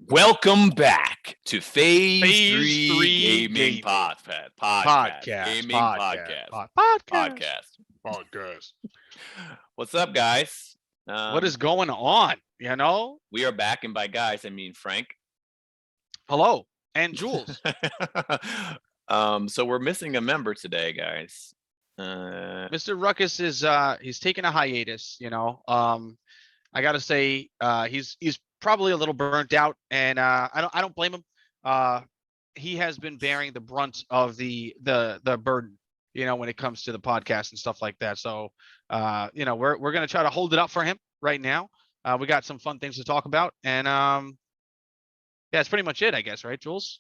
Welcome back to Phase Phase 3 3 Gaming Gaming Podcast. Gaming Podcast. Podcast. podcast. What's up, guys? What is going on? We are back, and by guys, I mean Frank. Hello, and Jules. So we're missing a member today, guys. Mr. Ruckus is he's taking a hiatus. I gotta say he's probably a little burnt out, and I don't blame him. He has been bearing the brunt of the burden, when it comes to the podcast and stuff like that. So we're gonna try to hold it up for him right now. We got some fun things to talk about, and yeah, that's pretty much it, I guess, right, Jules?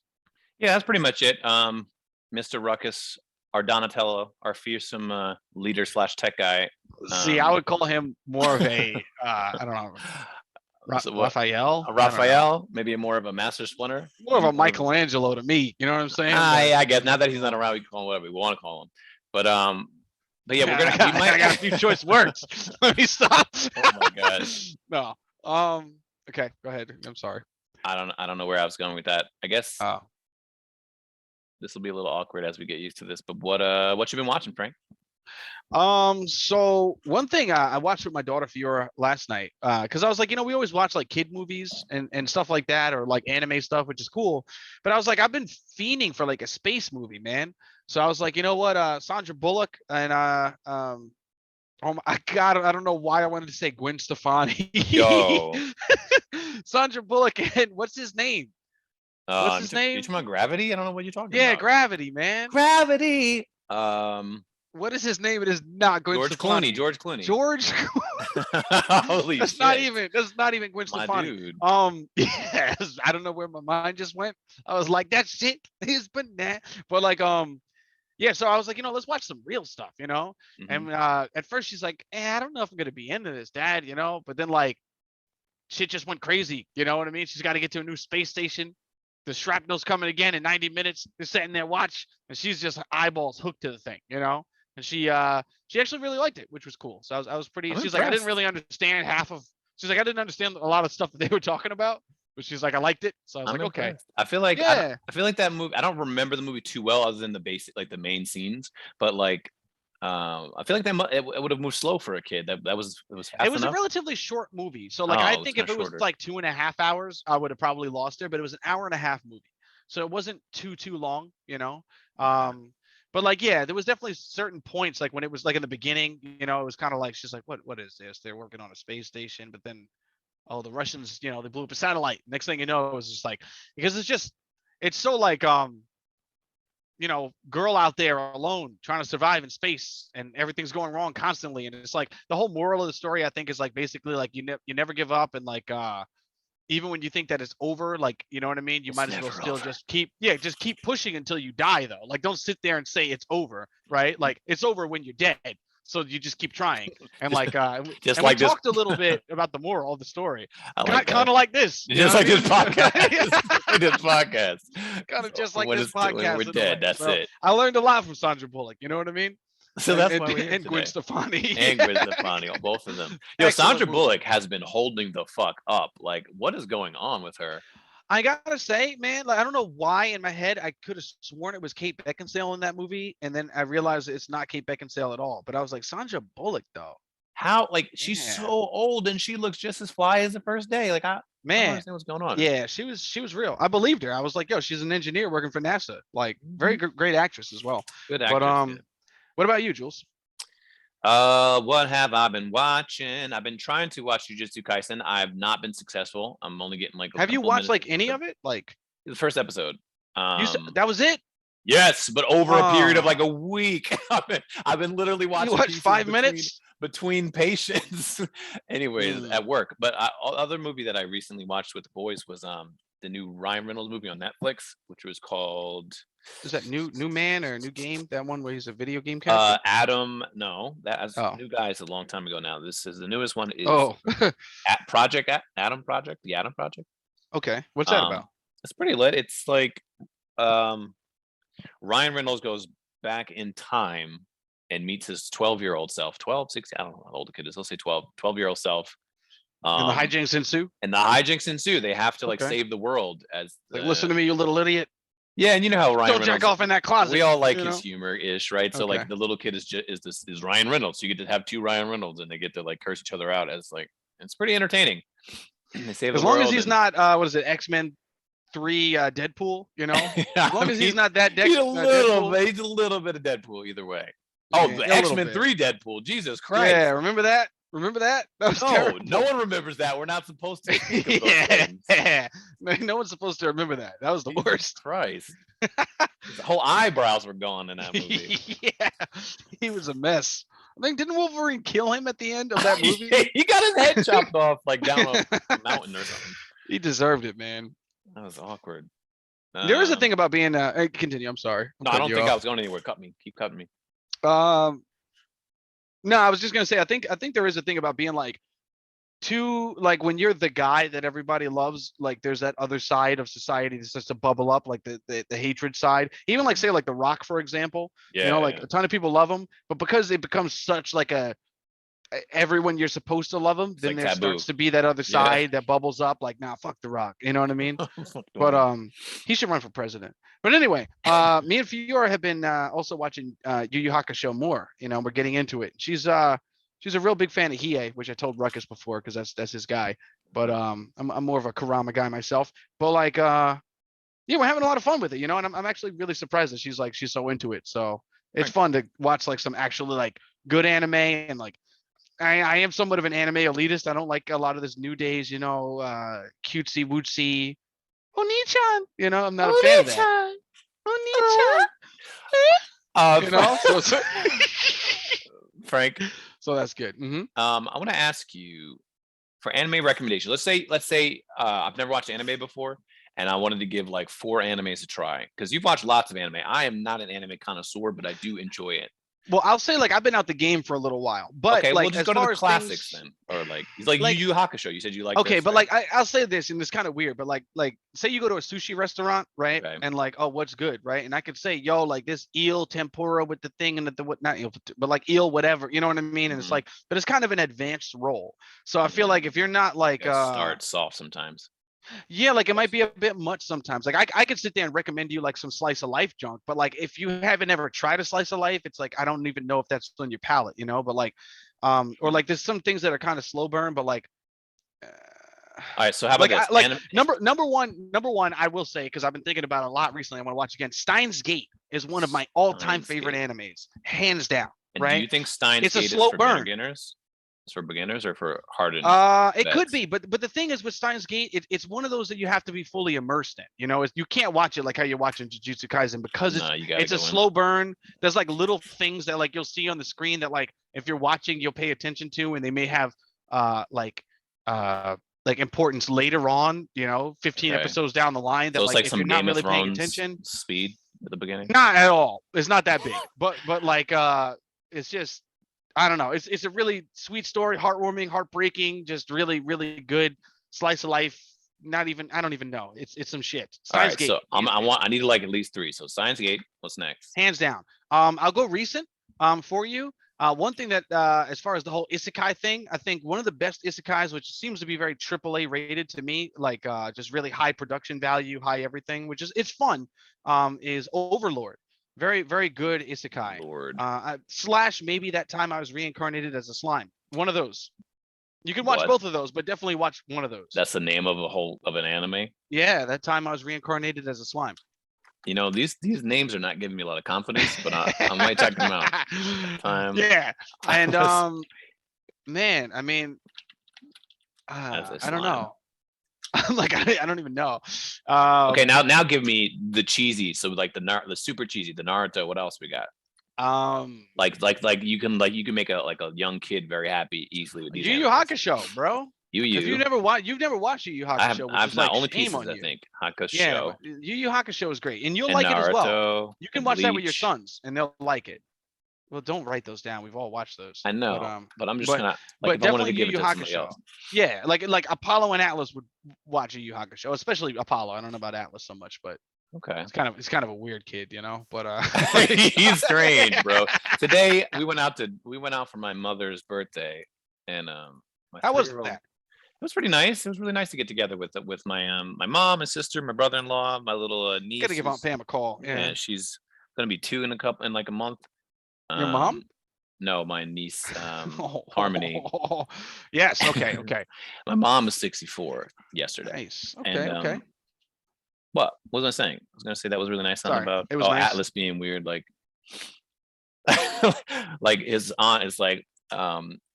Yeah, that's pretty much it. Mr. Ruckus, our Donatello, our fearsome leader / tech guy. See, I would call him more of a I don't know, Raphael, maybe more of a Master Splinter. More of a Michelangelo to me. You know what I'm saying? I guess now that he's not around, we can call him whatever we want to call him. But yeah, I got a few choice words. Let me stop. Oh my god. No. Okay, go ahead. I'm sorry. I don't know where I was going with that. I guess Oh. This will be a little awkward as we get used to this. But what you been watching, Frank? So one thing I watched with my daughter Fiora last night, because I was like, we always watch like kid movies and stuff like that, or like anime stuff, which is cool. But I was like, I've been fiending for like a space movie, man. So I was like, you know what, Sandra Bullock and oh my god, I don't know why I wanted to say Gwen Stefani. Yo. Sandra Bullock and what's his name? What's his name? You talking about Gravity? I don't know what you're talking about. Yeah, Gravity, man. Gravity. What is his name? It is not Gwen Stefani. George Clooney. Holy that's shit. That's not even Gwen Stefani. Dude. Yes, I don't know where my mind just went. I was like, that shit is banana. But like, yeah, so I was like, let's watch some real stuff, Mm-hmm. And at first she's like, I don't know if I'm gonna be into this, Dad, but then like shit just went crazy, you know what I mean? She's got to get to a new space station. The shrapnel's coming again in 90 minutes. They're sitting there watch, and she's just eyeballs hooked to the thing, And she actually really liked it, which was cool. So I was pretty. She's like, I didn't really understand half of. She's like, I didn't understand a lot of stuff that they were talking about, but she's like, I liked it. So I was like, impressed. Okay. I feel like yeah. I feel like that movie. I don't remember the movie too well, other than the basic, like the main scenes. But like, I feel like it would have moved slow for a kid. That was fast It was enough. a relatively short movie. So like, I think if it was shorter. like 2.5 hours, I would have probably lost her. But it was an hour and a half movie, so it wasn't too long, But like, yeah, there was definitely certain points, like when it was like in the beginning, it was kind of like, she's like, what is this? They're working on a space station, but then, oh, the Russians, they blew up a satellite. Next thing you know, it was just like, because it's so like, girl out there alone trying to survive in space, and everything's going wrong constantly. And it's like the whole moral of the story, I think, is like basically like you never give up, and like, even when you think that it's over, like, you know what I mean? You might as well still just keep pushing until you die, though. Like, don't sit there and say it's over, right? Like, it's over when you're dead. So you just keep trying. And like, just and like we talked a little bit about the moral of the story. Kind of like this. Just like this podcast. This podcast. Kind of just like this podcast. When we're dead, that's it. I learned a lot from Sandra Bullock. You know what I mean? So that's why we're here and today. Gwen Stefani. And Gwen Stefani, both of them. Yo, Sandra Bullock has been holding the fuck up. Like, what is going on with her? I gotta say, man, like, I don't know why in my head I could have sworn it was Kate Beckinsale in that movie, and then I realized it's not Kate Beckinsale at all. But I was like, Sandra Bullock, though. How? Like, she's so old and she looks just as fly as the first day. Like, I don't understand what's going on. Yeah, she was real. I believed her. I was like, yo, she's an engineer working for NASA. Like, very great actress as well. Good actress. But what about you, Jules? What have I been watching? I've been trying to watch Jujutsu Kaisen. I've not been successful. I'm only getting like. Have you watched like any of it? Like the first episode. You said that was it? Yes, but over a period of like a week. I've been literally watching. You watched 5 minutes between patients. Anyways, at work. But other movie that I recently watched with the boys was the new Ryan Reynolds movie on Netflix, which was called. Is that new man or new game? That one where he's a video game character? Adam, no, that's New Guys a long time ago now. This is the newest one. Is Project Adam Project, the Adam Project. Okay, what's that about? It's pretty lit. It's like Ryan Reynolds goes back in time and meets his 12-year-old self. 12, 16, I don't know how old the kid is. Let's say 12-year-old self. And the hijinks ensue. And the hijinks ensue. They have to like Okay. save the world as Like, listen to me, you little idiot. Yeah, and you know how Ryan Don't Reynolds. jack off in that closet. We all like you his know? humor-ish, right? So Okay. like the little kid is Ryan Reynolds. So you get to have two Ryan Reynolds, and they get to like curse each other out as like it's pretty entertaining. They save As the long world as he's and- not what is it, X-Men 3 Deadpool, you know? Yeah, As long as he's not that he's a little Deadpool. bit. He's a little bit of Deadpool either way. Oh, Yeah, the a little X-Men bit. 3 Deadpool. Jesus Christ. Yeah, remember that? Remember that? That was No, terrible. no one remembers that. We're not supposed to think of those things. Yeah. No one's supposed to remember that. That was the Jesus worst. Christ. His whole eyebrows were gone in that movie. Yeah, he was a mess. I think didn't Wolverine kill him at the end of that movie? He got his head chopped off like down a mountain or something. He deserved it, man. That was awkward. There is a thing about being. Continue. I'm sorry. No, I don't think I was going anywhere. Cut me. Keep cutting me. No, I was just gonna say. I think there is a thing about being like too like when you're the guy that everybody loves. Like there's that other side of society that starts to bubble up, like the hatred side. Even like say like The Rock, for example. Yeah. You know, like a ton of people love him, but because it becomes such like a everyone you're supposed to love him, then like there taboo. starts to be that other side that bubbles up. Like, nah, fuck The Rock. You know what I mean? But he should run for president. But anyway, me and Fiora have been also watching Yu Yu Hakusho more. You know, we're getting into it. She's a real big fan of Hiei, which I told Ruckus before because that's his guy. But I'm more of a Kurama guy myself. But like yeah, we're having a lot of fun with it, you know, and I'm actually really surprised that she's so into it. So it's fun to watch like some actually like good anime and like I am somewhat of an anime elitist. I don't like a lot of this new days, you know, cutesy wootsy. Oni-chan, you know, I'm not a fan of that. Oni-chan. You know, so Frank. So that's good. I want to ask you for anime recommendation. Let's say I've never watched anime before, and I wanted to give like 4 animes a try because you've watched lots of anime. I am not an anime connoisseur, but I do enjoy it. Well, I'll say like I've been out the game for a little while, but okay, like we'll just as go to far the as classics things, then, or like Yu Yu Hakusho. You said you like. Okay, this, but right? like I'll say this, and it's kind of weird, but like say you go to a sushi restaurant, right? Okay. And like, oh, what's good, right? And I could say, yo, like this eel tempura with the thing and the what, not eel, but like eel whatever, you know what I mean? And it's like, but it's kind of an advanced role. So I feel like if you're not like start soft sometimes. Yeah, like it might be a bit much sometimes. Like I could sit there and recommend you like some slice of life junk, but like if you haven't ever tried a slice of life, it's like I don't even know if that's on your palate, you know. But like, or like there's some things that are kind of slow burn, but like. All right, so how about this? Number one, I will say because I've been thinking about it a lot recently. I want to watch again. Steins Gate is one of my all-time favorite animes, hands down. And right? do you think Steins Gate a slow is for burn. beginners? It's for beginners or for hardened? It could be, but the thing is with Steins Gate, it's one of those that you have to be fully immersed in. You know, you can't watch it like how you're watching Jujutsu Kaisen because it's a slow burn. There's like little things that like you'll see on the screen that like if you're watching you'll pay attention to, and they may have like importance later on. You know, 15 episodes down the line. That so it's like if some you're not Game really of paying Thrones attention, speed at the beginning. Not at all. It's not that big, but like it's just. I don't know. It's a really sweet story, heartwarming, heartbreaking, just really, really good slice of life. Not even I don't even know. It's some shit. Steins Gate. So I need like at least 3. So Steins Gate. What's next? Hands down. I'll go recent. For you. One thing that as far as the whole isekai thing, I think one of the best isekais, which seems to be very AAA rated to me, like just really high production value, high everything, which is it's fun. Is Overlord. Very, very good isekai. Lord. Slash maybe that time I was reincarnated as a slime. One of those. You can watch both of those, but definitely watch one of those. That's the name of an anime? Yeah, that time I was reincarnated as a slime. You know, these names are not giving me a lot of confidence, but I might check them out. Yeah. And man, I mean I don't know. I'm like I don't even know. Okay, now give me the cheesy. So like the super cheesy, the Naruto. What else we got? Like you can make a young kid very happy easily with these. Yu Yu Hakusho, bro. If you've never watched Yu Yu Hakusho. I've not only pieces. I think Hakusho. Yeah, Yu Yu Hakusho is great, and you'll like Naruto, it as well. You can watch that with your Bleach. sons, and they'll like it. Well, don't write those down. We've all watched those. I know, but I'm just gonna. But definitely Yu Yu Hakusho. Yeah, like Apollo and Atlas would watch Yu Yu Hakusho, especially Apollo. I don't know about Atlas so much, but okay, it's kind of a weird kid, you know. But he's strange, bro. Today we went out for my mother's birthday, and how was that? was pretty nice. It was really nice to get together with my mom, my sister, my brother-in-law, my little Gotta niece. give Aunt Pam a call. Yeah, Yeah. she's gonna be 2 in like a month. Your mom? No, my niece, Oh, Harmony. yes. Okay. Okay. My mom was 64 yesterday, Nice. and Okay. Okay. what was I saying? I was gonna say that was really nice. Something Sorry. about It was nice. Atlas being weird, like like his aunt is like,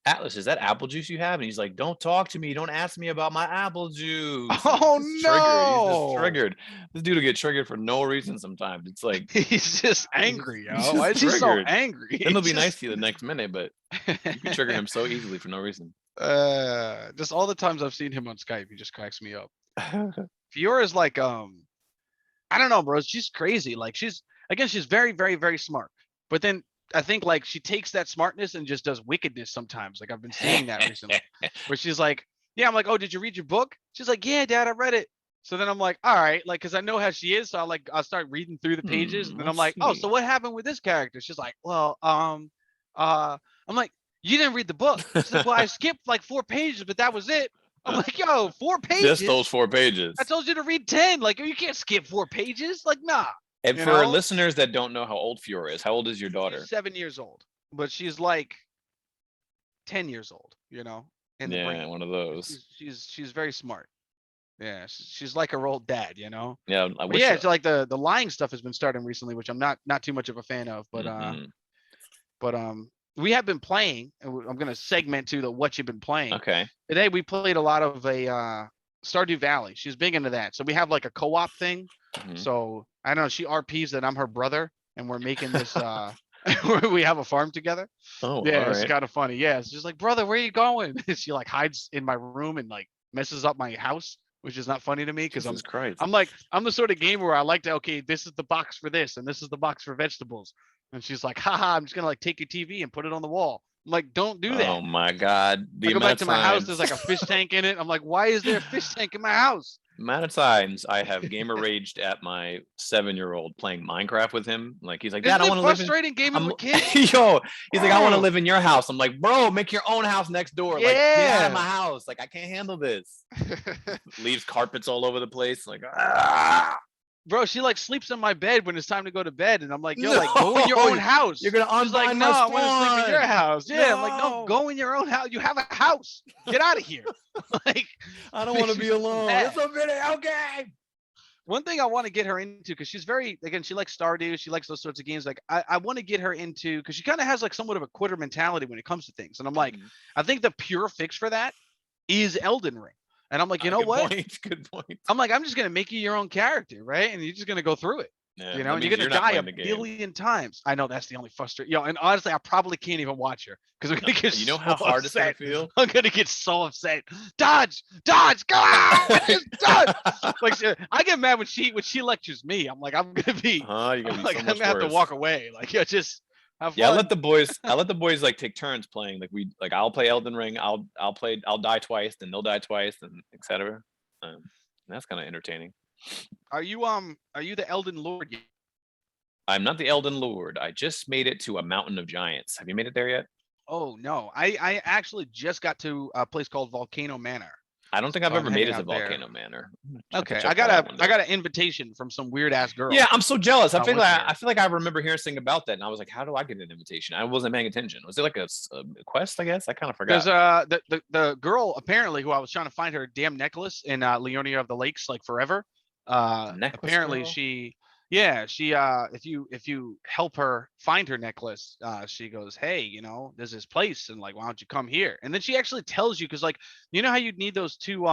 Atlas, is that apple juice you have? And he's like, don't talk to me, don't ask me about my apple juice. And Oh he's just triggered. He's just no! triggered. This dude will get triggered for no reason sometimes. It's like He's just angry, he's yo. Why is just he so triggered. angry? Then he'll be He's nice just- to you the next minute, but you can trigger him so easily for no reason. Just all the times I've seen him on Skype, he just cracks me up. Fiora's like, I don't know, bro. She's crazy. Like she's very, very, very smart. But then I think like she takes that smartness and just does wickedness sometimes. Like I've been seeing that recently, where she's like, yeah, I'm like, oh, did you read your book? She's like, yeah, Dad, I read it. So then I'm like, all right, like, cause I know how she is. So I'll start reading through the pages, and then I'm like, oh, so what happened with this character? She's like, well, I'm like, you didn't read the book. She's like, well, I skipped like 4 pages, but that was it. I'm like, yo, 4 pages. Just those 4 pages. I told you to read 10. Like, you can't skip 4 pages. Like, nah. And you for know? listeners that don't know how old Fiora is, how old is your daughter? She's 7 years old, but she's like 10 years old. You know, in the brain. One of those. She's very smart. Yeah, she's like her old dad. You know. Yeah, I wish. Yeah, it's like the lying stuff has been starting recently, which I'm not too much of a fan of. But we have been playing, and I'm gonna segment to the what you've been playing. Okay. Today we played a lot of a Stardew Valley. She's big into that, so we have like a co-op thing. So I don't know. She RPs that I'm her brother, and we're making this. We have a farm together. Oh, yeah, all it's right. kind of funny. Yeah, it's just like, brother, where are you going? She like hides in my room and like messes up my house, which is not funny to me because Jesus Christ. I'm the sort of gamer where I like to, okay, this is the box for this and this is the box for vegetables. And she's like, haha, I'm just gonna like take your TV and put it on the wall. I'm like, don't do that. Oh my God. I go back to my house, there's like a fish tank in it. I'm like, why is there a fish tank in my house? The amount of times I have gamer raged at my 7-year-old playing Minecraft with him. Like he's like, Dad, I want to live in frustrating gaming with kids. Yo, he's like, I want to live in your house. I'm like, bro, make your own house next door. Like, get out of my house. Like, I can't handle this. Leaves carpets all over the place. Like, ah. Bro, she like sleeps in my bed when it's time to go to bed, and I'm like, yo, like go in your own house. You're gonna unbind like, no, I want to sleep in your house. Yeah, No. I'm like, no, go in your own house. You have a house. Get out of here. Like, I don't want to be alone. It's a video game. One thing I want to get her into, because she's very, again, she likes Stardew, she likes those sorts of games. Like, I want to get her into, because she kind of has like somewhat of a quitter mentality when it comes to things. And I'm like, I think the pure fix for that is Elden Ring. And I'm like, you know what? Good point. I'm like, I'm just gonna make you your own character, right? And you're just gonna go through it. Yeah, you know, and you're gonna die a billion times. I know that's the only frustrating. Yo, and honestly, I probably can't even watch her because I'm gonna get. You know how hard it's gonna feel. I'm gonna get so upset. Dodge, go on, just dodge. Like I get mad when she lectures me. I'm like, I'm gonna be. You're gonna be like, so I'm much gonna have to worse. walk away. Like, yeah, just. Have fun. Yeah, I let the boys like take turns playing. Like I'll play Elden Ring. I'll die twice, then they'll die twice, and etc. That's kind of entertaining. Are you the Elden Lord yet? I'm not the Elden Lord. I just made it to a mountain of giants. Have you made it there yet? Oh no, I actually just got to a place called Volcano Manor. I don't think I've ever made it to there. Volcano Manor. Okay, I got an invitation from some weird ass girl. Yeah, I'm so jealous. I feel like I remember hearing something about that, and I was like, how do I get an invitation? I wasn't paying attention. Was it like a quest? I guess I kind of forgot. There's the girl apparently who I was trying to find her damn necklace in Leonia of the Lakes like forever. Apparently girl? she if you help her find her necklace, she goes, hey, you know, there's this place, and like, why don't you come here? And then she actually tells you, because like, you know how you'd need those two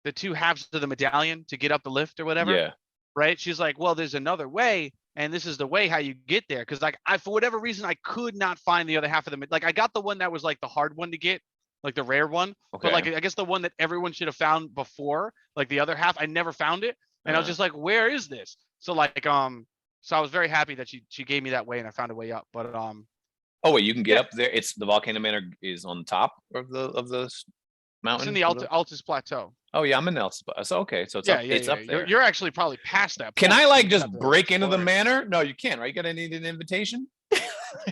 the two halves of the medallion to get up the lift or whatever. Yeah. Right. She's like, well, there's another way, and this is the way how you get there. Because like for whatever reason, I could not find the other half of the like I got the one that was like the hard one to get, like the rare one. Okay. But like I guess the one that everyone should have found before, like the other half, I never found it. And I was just like, where is this? So like so I was very happy that she gave me that way, and I found a way up. But oh wait, you can get up there. It's the Volcano Manor is on top of the mountain. It's in the Altus Plateau. Oh yeah, I'm in the Altus. So okay, so it's up there. You're actually probably past that. Can I like just break into the manor? No, you can't, right? You gotta need an invitation.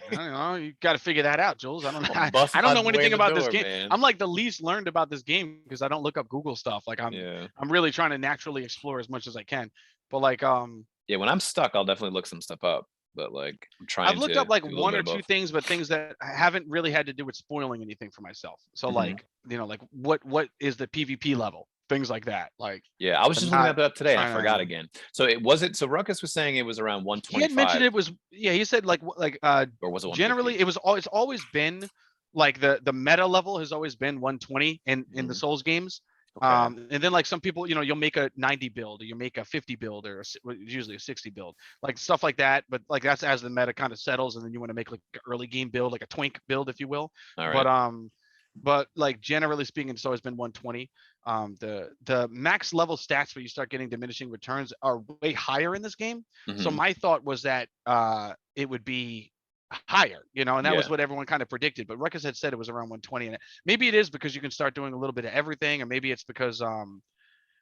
I don't know. You got to figure that out, Jules. I don't know. I'm busting I don't my know way in anything the about this door, game. man. I'm like the least learned about this game because I don't look up Google stuff. Like Yeah. I'm really trying to naturally explore as much as I can. But like Yeah, when I'm stuck, I'll definitely look some stuff up. But like I'm I've trying looked to up like do a little one bit or of two both. things, but things that haven't really had to do with spoiling anything for myself. So Mhm. like, you know, like what is the PvP level? Things like that. Like Yeah, I was I'm just looking not that up today and I trying forgot to. again. So it was it. So Ruckus was saying it was around He had mentioned 125, it was yeah. He said like or was it generally 150? it was it's always been like the meta level has always been 120 in the Mhm. Souls games. Okay. And then like some people, you know, you'll make a 90 build or you make a 50 build or usually a 60 build, like stuff like that. But like that's as the meta kind of settles, and then you want to make like an early game build, like a twink build, if you will. All But right. like generally speaking, it's always been 120. The max level stats where you start getting diminishing returns are way higher in this game. So Mhm. my thought was that it would be higher, you know, and that was Yeah. what everyone kind of predicted. But Ruckus had said it was around 120, and maybe it is because you can start doing a little bit of everything, or maybe it's because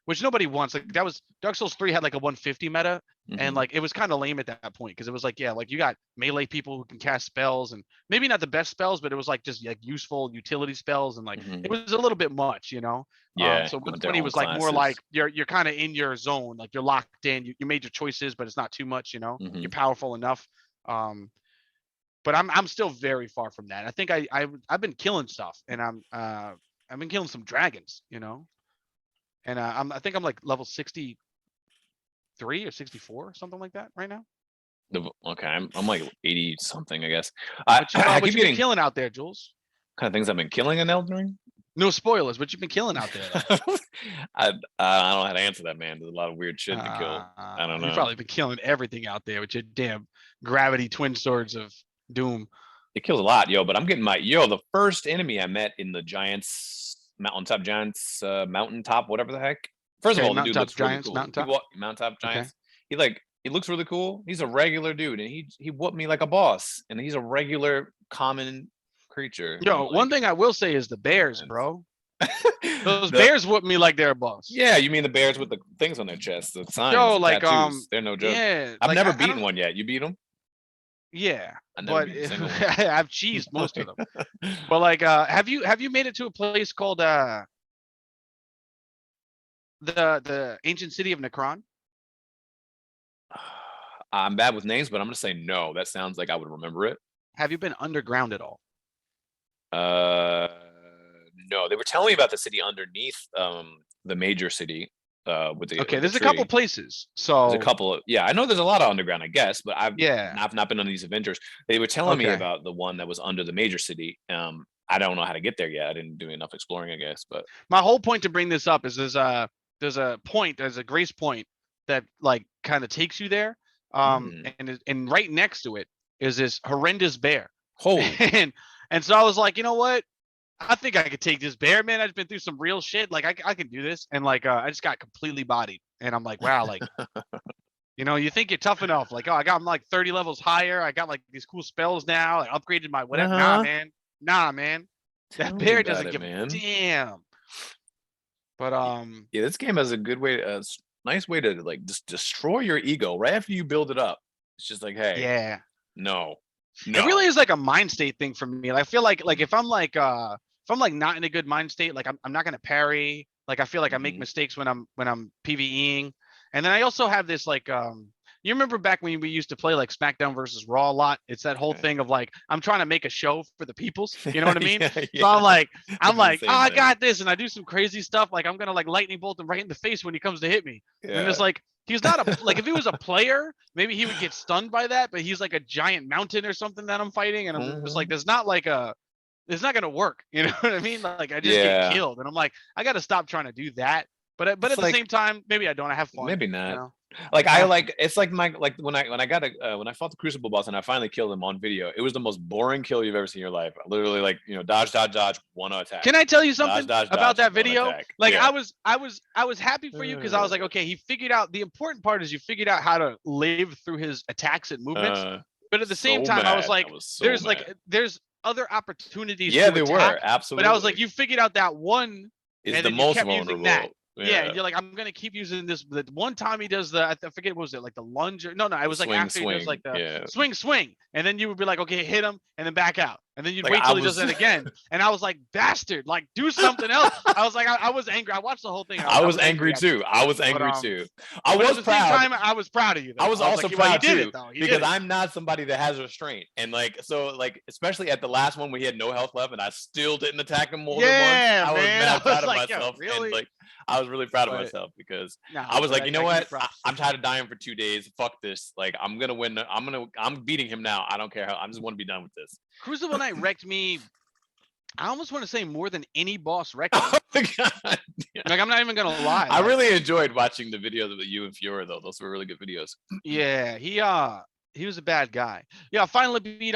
which nobody wants. Like that was Dark Souls 3 had like a 150 meta, and Mhm. like it was kind of lame at that point because it was like, yeah, like you got melee people who can cast spells, and maybe not the best spells, but it was like just like useful utility spells, and like it Mhm. was a little bit much, you know. Yeah, So with their 120 own was like more like classes. you're kind of in your zone, like you're locked in. You made your choices, but it's not too much, you know. You're Mhm. powerful enough. But I'm still very far from that. I think I've been killing stuff, and I've been killing some dragons, you know, and I think I'm like level 63 or 64, something like that right now. Okay, I'm like 80 something, I guess. I What you I what keep you been getting killing out there, Jules? kind of things I've been killing in Elden Ring. No spoilers. What you been killing out there though? I I don't know how to answer that, man. There's a lot of weird shit to kill. I don't You know. probably been killing everything out there with your damn gravity twin swords of doom. It kills a lot, yo. But I'm getting my the first enemy I met in the Giants Mountaintop Giants mountaintop, whatever the heck. First of Okay, all, the dude mountaintop looks really giants, cool. mountaintop. Mountaintop Okay. Giants. He looks really cool. He's a regular dude, and he whooped me like a boss. And he's a regular common creature. I'm Yo, one like, thing I will say is the bears, man. bro. Those the bears whoop me like they're a boss. Yeah, you mean the bears with the things on their chests, the signs, Yo, the like tattoos? They're no joke. yeah, I've like never I beaten don't. one yet. You beat them? Yeah, I never but beat a single one. I've cheesed most of them. But like, have you made it to a place called the ancient city of Necron? I'm bad with names, but I'm gonna say no. That sounds like I would remember it. Have you been underground at all? Uh, no, they were telling me about the city underneath the major city with Okay, the there's a couple tree. places. There's a So couple of I know there's a lot of underground, I guess, but yeah, I've not been on these adventures. They were telling me okay. about the one that was under the major city. I don't know how to get there yet. I didn't do enough exploring, I guess, but My whole point to bring this up is there's a grace point that like kind of takes you there. mm, And right next to it is this horrendous bear. oh, and and so I was like, you know what? I think I could take this bear, man. I've been through some real shit. Like I can do this. And like I just got completely bodied. And I'm like, wow, like, you know, you think you're tough enough. Like, oh, I'm like 30 levels higher. I got like these cool spells now. I upgraded my whatever. Nah, uh-huh. man. Nah, man. That Tell me bear about doesn't it, give a man. damn. But Yeah, this game has a good way, nice way to like just destroy your ego right after you build it up. It's just like, hey, yeah. no, It no. really is like a mind state thing for me. I feel like if I'm like not in a good mind state, like I'm not gonna parry. Like I feel like I make Mhm. mistakes when I'm PvEing. And then I also have this like you remember back when we used to play like SmackDown versus Raw a lot? It's that whole Okay. thing of like I'm trying to make a show for the peoples. You know what I mean? Yeah, So yeah. I I'm do the like, oh, same I thing. got this, and I do some crazy stuff. Like I'm gonna like lightning bolt him right in the face when he comes to hit me. And Yeah. it's like he's not a like if he was a player, maybe he would get stunned by that, but he's like a giant mountain or something that I'm fighting, and I'm just like, Mhm. there's not like a it's not gonna work. You know what I mean? Like I just get Yeah. killed, and I'm like, I gotta stop trying to do that. But It's at the like same time, maybe I don't. I have fun. maybe You not. know, Like I I have fun. like it's like my like when I got when I fought the Crucible boss and I finally killed him on video. It was the most boring kill you've ever seen in your life. Literally, like dodge, dodge, dodge, one attack, Can I tell you dodge, something dodge, about dodge, that one video? attack. Like Yeah. I was happy for you because I was like, okay, he figured out the important part is you figured out how to live through his attacks and movements. But at the same So time, I was mad. I like, was so mad. there's other opportunities Yeah, to they were attack, but I was absolutely. like, you figured out that one, Is and the then you most kept using that. vulnerable. Yeah, you're like, I'm gonna keep using this. The one time he does the, I forget what was it, like the lunge? No, it was like Swing, after he does like the yeah. swing, and then you would be like, okay, hit him, and then back out, and then you'd Like, wait I till he does was- that again, and I was like, bastard, like do something else. I was like, I was angry. I watched the whole thing. I was angry at you. too. I was angry But, too. I But was at the same proud. time, I was proud of you. Though. I was also like, well, he proud did too it though. He because did it. I'm not somebody that has restraint, and like so, like especially at the last one where he had no health left, and I still didn't attack him more than Yeah, once. I was man. mad I was proud of like, yo, myself, really? and like I was really proud of But- myself because Nah, I was but like, you know I give you what? props. I'm tired of dying for 2 days. Fuck this. Like I'm gonna win. I'm beating him now. I don't care how. I just want to be done with this. Crucible Knight wrecked me. I almost want to say more than any boss wrecked me. Oh my God. Like, I'm not even gonna lie. I like, really enjoyed watching the videos of you and Fiora though. Those were really good videos. Yeah, he was a bad guy. Yeah, I finally beat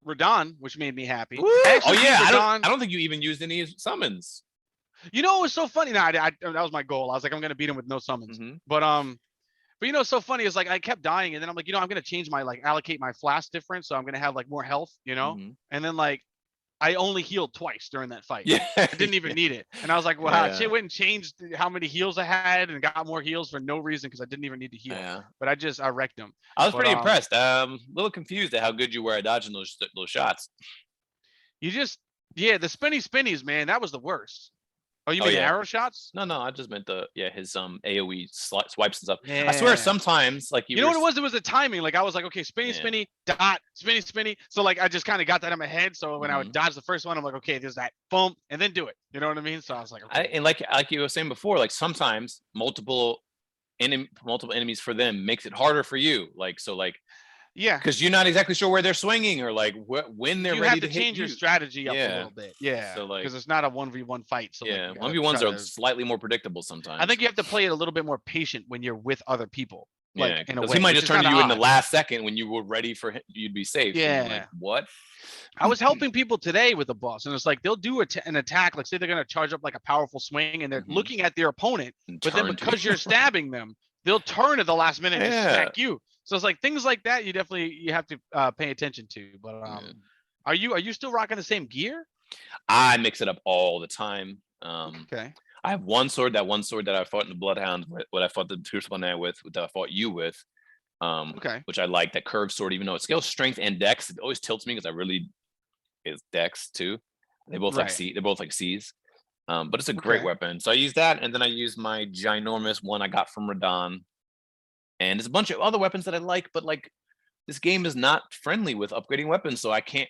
Radon, which made me happy. Woo! I Oh actually beat yeah, Radon. I don't think you even used any summons. You know, it was so funny. Nah, that was my goal. I was like, I'm gonna beat him with no summons. Mhm. But you know, what's so funny is like I kept dying, and then I'm like, you know, I'm gonna change my like allocate my flask difference, so I'm gonna have like more health, you know. Mhm. And then like I only healed twice during that fight. Yeah, I didn't even need it, and I was like, wow, Yeah. shit went and changed how many heals I had, and got more heals for no reason because I didn't even need to heal. Yeah. But I wrecked him. I was But, pretty impressed. A little confused at how good you were at dodging those shots. You just, yeah, the spinnies, man, that was the worst. Oh, you Oh, mean yeah. arrow shots? No, I just meant his AOE swipes and stuff. I Yeah. swear sometimes like You know what it was? It was the timing. Like I was like, okay, spinny, dot, spinny. So like I just kind of got that in my head. So when I would dodge the first one, I'm like, okay, there's that, boom, and then do it. You know what I mean? So I was like, okay. And like you were saying before, like sometimes multiple enemies for them makes it harder for you. Like so, like Yeah. because you're not exactly sure where they're swinging or like when they're You ready have to hit change your you. strategy up a Yeah. little bit. Yeah. So, like- because it's not a 1v1 fight. So Yeah, like, 1v1s are slightly more predictable sometimes. I think you have to play it a little bit more patient when you're with other people. Like yeah, in a because way, he might which just is turn to kinda you in the odd. last second when you were ready for you'd be safe. And you're like, Yeah. what? I was helping people today with the boss, and it's like they'll do an attack, like say they're gonna charge up like a powerful swing, and they're Mhm. looking at their opponent, And but then turn to because you. you're stabbing them, they'll turn at the last minute and Yeah. smack you. So it's like things like that you have to pay attention to. But Yeah. are you still rocking the same gear? I mix it up all the time. Okay. I have one sword that I fought in the Bloodhound, what I fought the Crucible Knight with, that I fought you with. Okay. Which I like, that curved sword, even though it scales strength and dex, it always tilts me because I really is dex too. They both Right. they're both like C's. But it's a great Okay. weapon. So I use that, and then I use my ginormous one I got from Radon. And there's a bunch of other weapons that I like, but like this game is not friendly with upgrading weapons, so I can't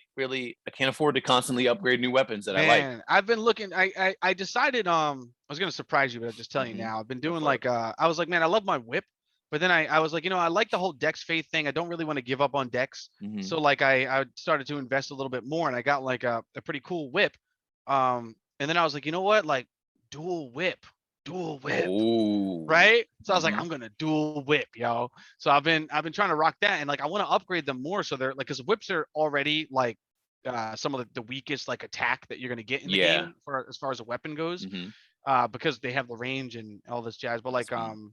afford to constantly upgrade new weapons that I like. Man, I've been looking. I decided I was gonna surprise you, but I'll just tell you Mhm. now. I've been Go doing for like I was like, man, I love my whip, but then I was like, you know, I like the whole Dex faith thing. I don't really want to give up on Dex, Mhm. so like I started to invest a little bit more, and I got like a pretty cool whip. And then I was like, you know what, like dual whip, Oh, right? So I was like, Mhm. I'm gonna dual whip, yo. So I've been trying to rock that, and like I want to upgrade them more, so they're like, because whips are already like some of the weakest like attack that you're gonna get in the Yeah. game for as far as a weapon goes, Mhm. because they have the range and all this jazz. But like Speed.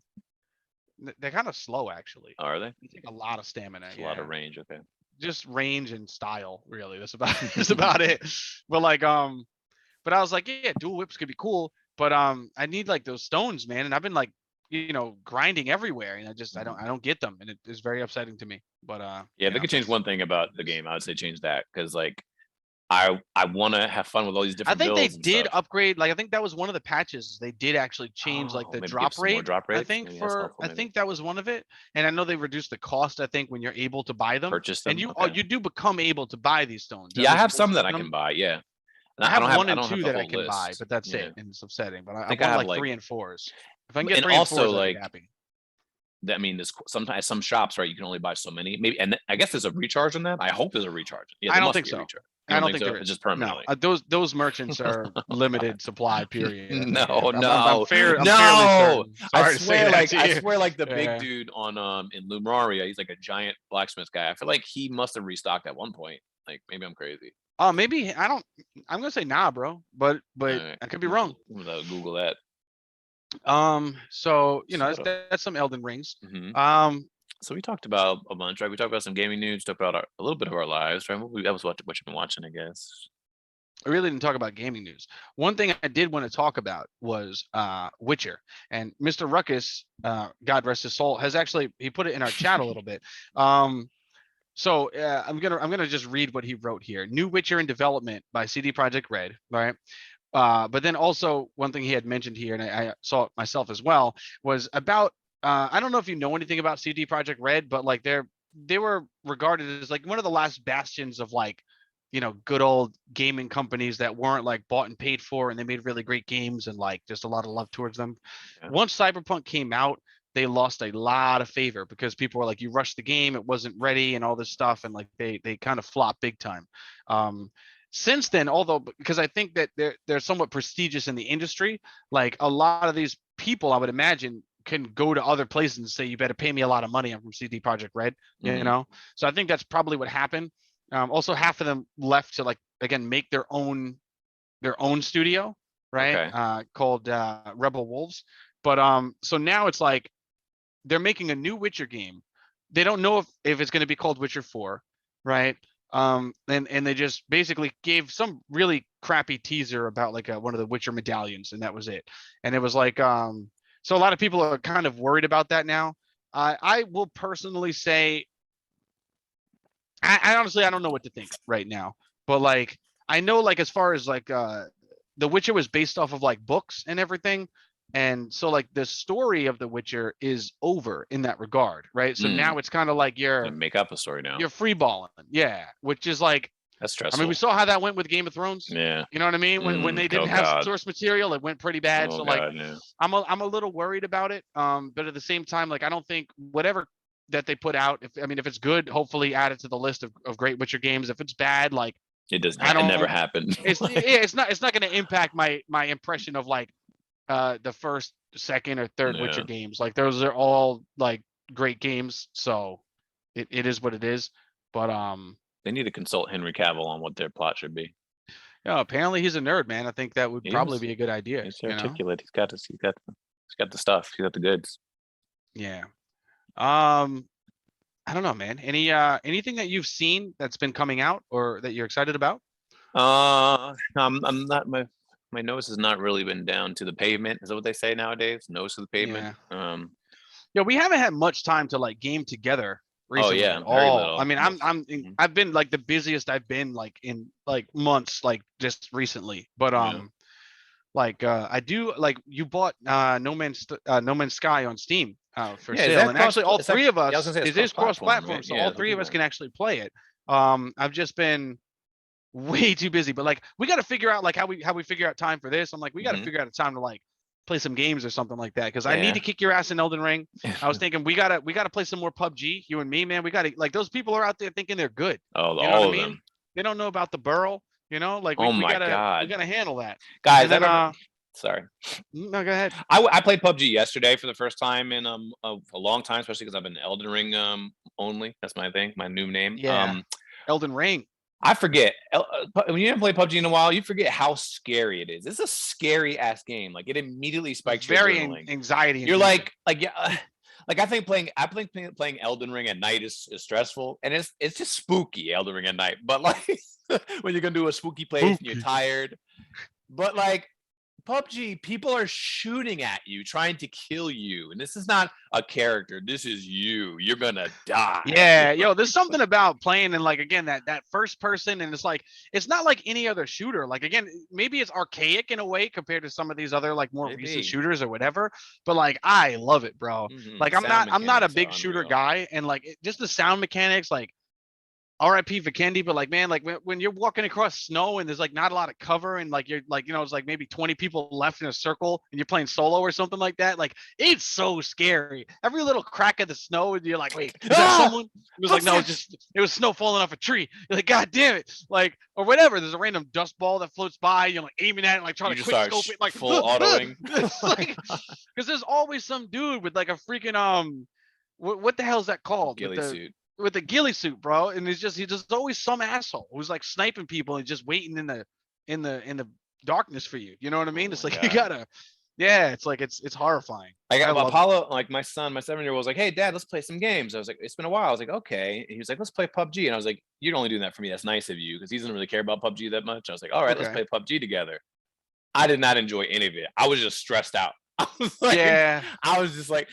they're kind of slow actually. Are they? They take a lot of stamina. It's a lot of range. Okay. Just range and style, really. That's about that's about it. But like but I was like, yeah, dual whips could be cool, but I need like those stones, man, and I've been like, you know, grinding everywhere, and I don't get them, and it is very upsetting to me. But Yeah, you they know, could change one thing about the game. I would say change that, because like I want to have fun with all these I different think they builds and did stuff. upgrade. Like I think that was one of the patches. They did actually change like Oh, the maybe give drop some more rate. drop I rates? think Maybe that's helpful, I maybe. think that was one of it. And I know they reduced the cost. I think when you're able to buy them, Purchase them. and you Okay. you do become able to buy these stones. Yeah, I At have least some most that of I them. can buy. Yeah. And I have don't one and have two the that I whole can buy, list. but that's Yeah. it, and it's upsetting. But I think I want have, like like- 3 and 4s. If I can get And 3 and also, 4s, I'd be like, happy. I mean, there's sometimes some shops, right? You can only buy so many. Maybe, and I guess there's a recharge on that. I hope there's a recharge. Yeah, I there don't must think be a so. recharge. I don't think so? there It's is. just permanently. No, those merchants are limited supply. Period. I think. No, I'm fairly no. certain. I Sorry to say swear, that like to I you. swear, like the Yeah. big dude on in Lumaria, he's like a giant blacksmith guy. I feel like he must have restocked at one point. Like maybe I'm crazy. Oh, maybe I don't. I'm gonna say nah, bro. But Alright. I could be wrong. I'm gonna Google that. So you know, So- that's some Elden Rings. Mhm. So we talked about a bunch, right? We talked about some gaming news, talked about a little bit of our lives, right? That was what you've been watching, I guess. I really didn't talk about gaming news. One thing I did want to talk about was Witcher, and Mr. Ruckus, God rest his soul, has actually he put it in our chat a little bit. So I'm gonna just read what he wrote here. New Witcher in development by CD Projekt Red, right? But then also one thing he had mentioned here, and I saw it myself as well, was about I don't know if you know anything about CD Projekt Red, but like they were regarded as like one of the last bastions of like, you know, good old gaming companies that weren't like bought and paid for, and they made really great games and like just a lot of love towards them. Yeah. Once Cyberpunk came out, they lost a lot of favor because people were like, you rushed the game, it wasn't ready, and all this stuff, and like they kind of flopped big time. Since then, although because I think that they're somewhat prestigious in the industry, like a lot of these people, I would imagine, can go to other places and say, you better pay me a lot of money. I'm from CD Projekt Red, you Mhm. know. So I think that's probably what happened. Also, half of them left to like again make their own studio, right? Okay. Called Rebel Wolves. But so now it's like they're making a new Witcher game. They don't know if it's going to be called Witcher 4, right? And they just basically gave some really crappy teaser about like one of the Witcher medallions, and that was it. And it was like so a lot of people are kind of worried about that now. I will personally say I honestly I don't know what to think right now, but like I know like as far as like The Witcher was based off of like books and everything. And so like the story of The Witcher is over in that regard, right? So now it's kind of like Gonna make up a story now. you're free balling. Yeah, which is like That's I mean, we stressful. saw how that went with Game of Thrones. Yeah. You know what I mean? When they Oh didn't have God. source material, it went pretty bad. Oh So like God. Yeah. I'm a little worried about it. But at the same time, like I don't think whatever that they put out, if it's good, hopefully add it to the list of great Witcher games. If it's bad, like It does I not. It never don't happened. it's yeah, it's not gonna impact my impression of like the first, second, or third Witcher Yeah. games. Like those are all like great games. So it is what it is. But They need to consult Henry Cavill on what their plot should be. yeah, apparently he's a nerd, man. I think that would He probably is. be a good idea, He's you know? articulate. He's got the stuff. He's got the goods. Yeah. Um, I don't know, man. Anything that you've seen that's been coming out or that you're excited about? I'm not my nose has not really been down to the pavement. Is that what they say nowadays? Nose to the pavement. Yeah. Yeah, we haven't had much time to like game together Oh recently yeah, at very all. I little. mean, Mhm. I've been like the busiest I've been like in like months, like just recently. But Yeah. like I do like you bought No Man's Sky on Steam for Yeah, is sale, that and actually all is that, three of yeah, I was us gonna say it's it is cross cross-platform, platform, right? so Yeah, all that's what three of us people. can actually play it. I've just been way too busy, but like we got to figure out like how we figure out time for this. I'm like we got to Mhm. figure out a time to like play some games or something like that because I need Yeah. to kick your ass in Elden Ring. I was thinking we gotta play some more PUBG. You and me, man. We gotta like those people are out there thinking they're good. Oh, You know what I all of mean? them. They don't know about the burl. You know, like Oh we my we God, gotta handle that. guys! And I then don't know. Sorry. no, go ahead. I played PUBG yesterday for the first time in a long time, especially because I've been Elden Ring only. That's my thing, my new name. Yeah, Elden Ring. I forget when you haven't played PUBG in a while, you forget how scary it is. It's a scary ass game. Like it immediately spikes your Very adrenaline. anxiety You're inducing. like yeah. Like I think playing Elden Ring at night is stressful, and it's just spooky Elden Ring at night. But like when you're gonna do a spooky place and you're Spooky. tired, but like PUBG, people are shooting at you, trying to kill you, and this is not a character. This is you. You're gonna die. Yeah, yo, there's something about playing and like again that first person, and it's like it's not like any other shooter. Like again, maybe it's archaic in a way compared to some of these other like more recent Maybe. shooters or whatever. But like I love it, bro. Like The sound I'm not a mechanics big are shooter unreal. guy, and like just the sound mechanics, like RIP Vikendi, but like man, like when you're walking across snow and there's like not a lot of cover and like you're like it's like maybe 20 people left in a circle and you're playing solo or something like that, like it's so scary. Every little crack of the snow and you're like, wait, is that someone? It was like no, it was snow falling off a tree. You're like, god damn it, like or whatever. There's a random dust ball that floats by. You're like aiming at it, like trying You to just quick start scope it, like full autoing. it's like because there's always some dude with like a freaking what the hell is that called Ghillie suit. with the ghillie suit, bro. And he's just always some asshole who's like sniping people and just waiting in the darkness for you. You know what I mean? Oh It's my like you God. Yeah, it's like it's horrifying. I got love it. Apollo, like my son, my 7-year-old was like, "Hey, Dad, let's play some games." I was like, "It's been a while." I was like, "Okay." He was like, "Let's play PUBG," and I was like, "You're only doing that for me. That's nice of you," because he doesn't really care about PUBG that much. I was like, "All right, let's Okay. play PUBG together." I did not enjoy any of it. I was just stressed out. I was like, Yeah. I was just like,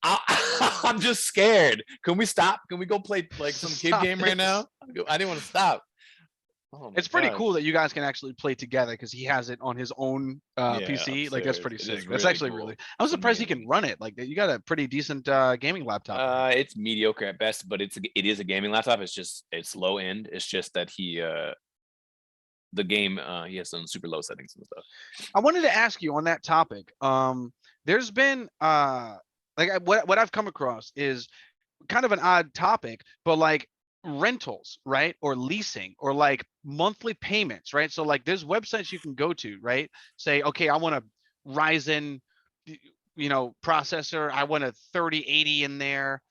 I'm just scared. Can we stop? Can we go play like some kid Stop game right this. now? I didn't want to stop. Oh my It's pretty gosh. cool that you guys can actually play together because he has it on his own Yeah, PC. Like that's upstairs. pretty It is sick. That's really actually cool. really. I'm It's surprised he can amazing. run it. Like you got a pretty decent gaming laptop there. It's mediocre at best, but it is a gaming laptop. It's low end. It's just that the game he has some super low settings and stuff. I wanted to ask you on that topic. There's been what I've come across is kind of an odd topic, but like rentals, right? Or leasing or like monthly payments, right? So like there's websites you can go to, right? Say, okay, I want a Ryzen, processor. I want a 3080 in there.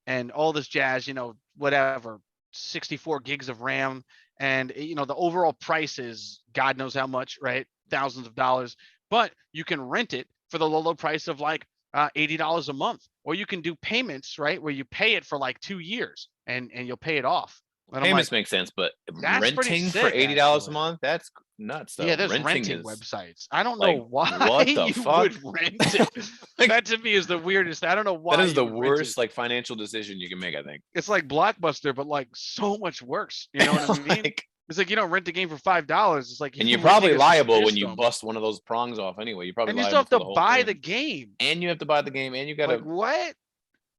And all this jazz, whatever, 64 gigs of RAM. And the overall price is God knows how much, right? Thousands of dollars, but you can rent it for the low price of like $80 a month, or you can do payments, right, where you pay it for like 2 years and you'll pay it off. And I'm Payments like, make sense, but that's pretty renting for sick, $80 a actually. month, that's nuts Yeah, though. there's Renting renting is websites. I don't know like why what the you fuck? would rent it. Like That to me is the weirdest. I don't know that why is you the would rent it. worst like financial decision you can make, I think. It's like Blockbuster, but like so much worse. You know what I mean? Like It's like you don't rent the game for $5. It's like and you're you're probably renting a liable when you system, bust one of those prongs off anyway. You're probably and you still liable have for to the whole buy the thing. game. And you have to buy the game and you Like gotta what? oh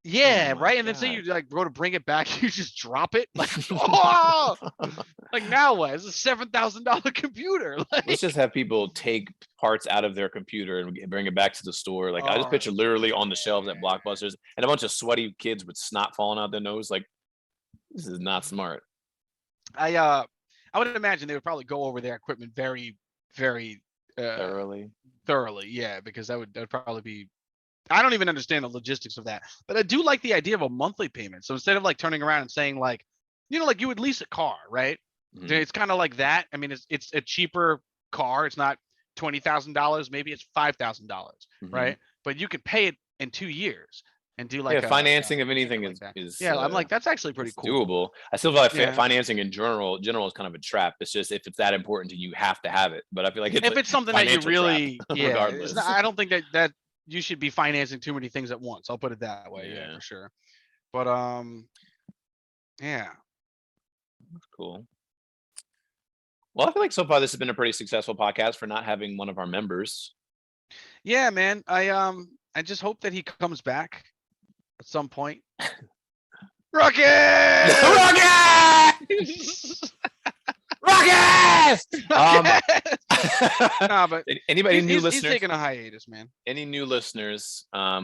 Yeah, my right. And then say god. you like go to bring it back, you just drop it. Like, oh, like now what? It's a $7,000 computer. Let's Like, just have people take parts out of their computer and bring it back to the store. Like I just oh picture literally on the yeah, shelves at yeah, yeah. Blockbusters and a bunch of sweaty kids with snot falling out their nose. Like this is not smart. I would imagine they would probably go over their equipment very, very uh Thoroughly. thoroughly. Yeah, because that would probably be. I don't even understand the logistics of that, but I do like the idea of a monthly payment. So instead of like turning around and saying like, like you would lease a car, right? Mhm. It's kind of like that. I mean, it's a cheaper car. It's not $20,000. Maybe it's $5,000, Mhm. right? But you could pay it in 2 years and do Yeah, like a financing of anything payment like that. is Yeah, I'm like that's actually pretty it's cool. doable. I still feel like Yeah. financing in general is kind of a trap. It's just if it's that important to you, you have to have it. But I feel like it's a If it's something that you financial trap, really, yeah, it's not, regardless. I don't think that you should be financing too many things at once. I'll put it that way. Yeah, Yeah, for sure. But yeah. cool. Well, I feel like so far this has been a pretty successful podcast for not having one of our members. Yeah, man. I just hope that he comes back at some point. Ruckus! Ruckus! Ruckus! Nah, but Anybody new he's listeners? taking a hiatus, man. Any new listeners? I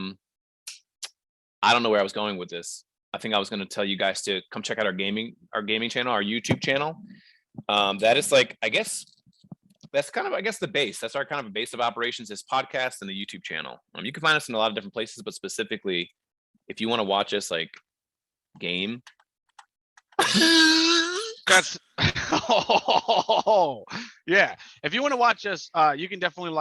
don't know where I was going with this. I think I was going to tell you guys to come check out our gaming channel, our YouTube channel. That is like, I guess that's kind of, I guess the base. That's our kind of a base of operations is podcast and the YouTube channel. You can find us in a lot of different places, but specifically, if you want to watch us like game. That's oh yeah. If you want to watch us, you can definitely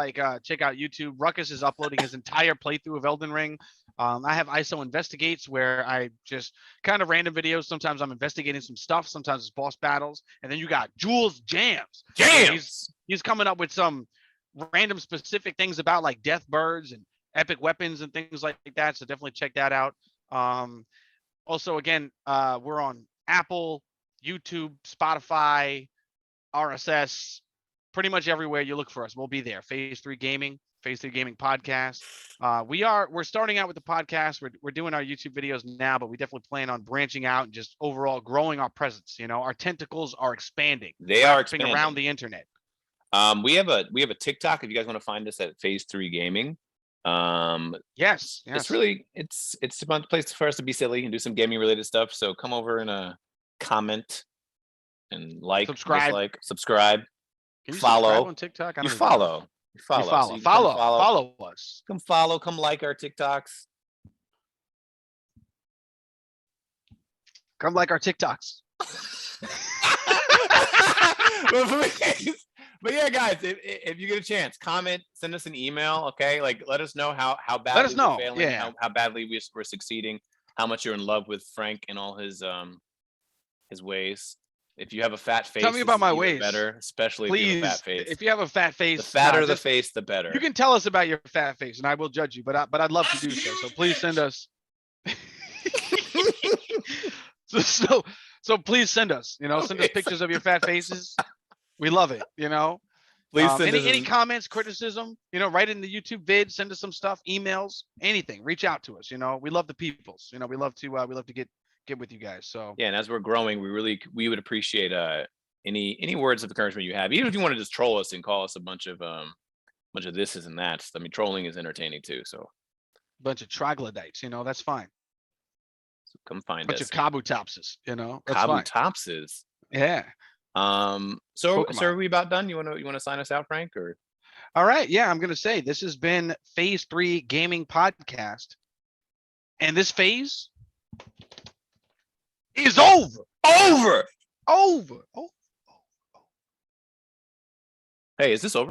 check out YouTube. Ruckus is uploading his entire playthrough of Elden Ring. I have ISO Investigates where I just kind of random videos. Sometimes I'm investigating some stuff. Sometimes it's boss battles. And then you got Jules Jams. where He's coming up with some random specific things about like death birds and epic weapons and things like that. So definitely check that out. Also, again, we're on Apple, YouTube, Spotify, RSS, pretty much everywhere you look for us. We'll be there. Phase 3 Gaming podcast. We're starting out with the podcast. We're doing our YouTube videos now, but we definitely plan on branching out and just overall growing our presence. Our tentacles are expanding. They are wrapping expanding around the internet. We have a TikTok if you guys want to find us at Phase 3 Gaming. Yes. It's really it's a fun place for us to be silly and do some gaming related stuff. So come over and comment and subscribe, Can you follow. subscribe on TikTok? I You don't even know. follow. You follow. You follow. So you Follow us. Come follow. Come like our TikToks. Come like our TikToks. But But yeah, guys, if you get a chance, comment, send us an email. Okay, like let us know how badly Let us know. we're failing, Yeah. how badly we're succeeding, how much you're in love with Frank and all his ways. If you have a fat face, Tell me this about is my even ways. better, especially if you have a fat Please, face. if you have a fat The face, fatter the just, face, the better. you can tell us about your fat face, and I will judge you. But I'd love to do so. So please send us. So please send us. Send us Okay. pictures of your fat faces. We love it. Please send Any us. comments, criticism, write in the YouTube vid, send us some stuff, emails, anything. Reach out to us. We love the peoples. We love to get with you guys. So Yeah, and as we're growing, we would appreciate any words of encouragement you have, even if you want to just troll us and call us a bunch of thises and that's. I mean, trolling is entertaining too. So bunch of troglodytes, that's fine. come find Bunch us. of kabutopses, that's fine. Kabutopses. Yeah. So Pokemon. are we about done? You wanna sign us out, Frank? Or All right, yeah, I'm gonna say this has been Phase 3 Gaming Podcast, and this phase is over. over. Over. Oh. Hey, is this over?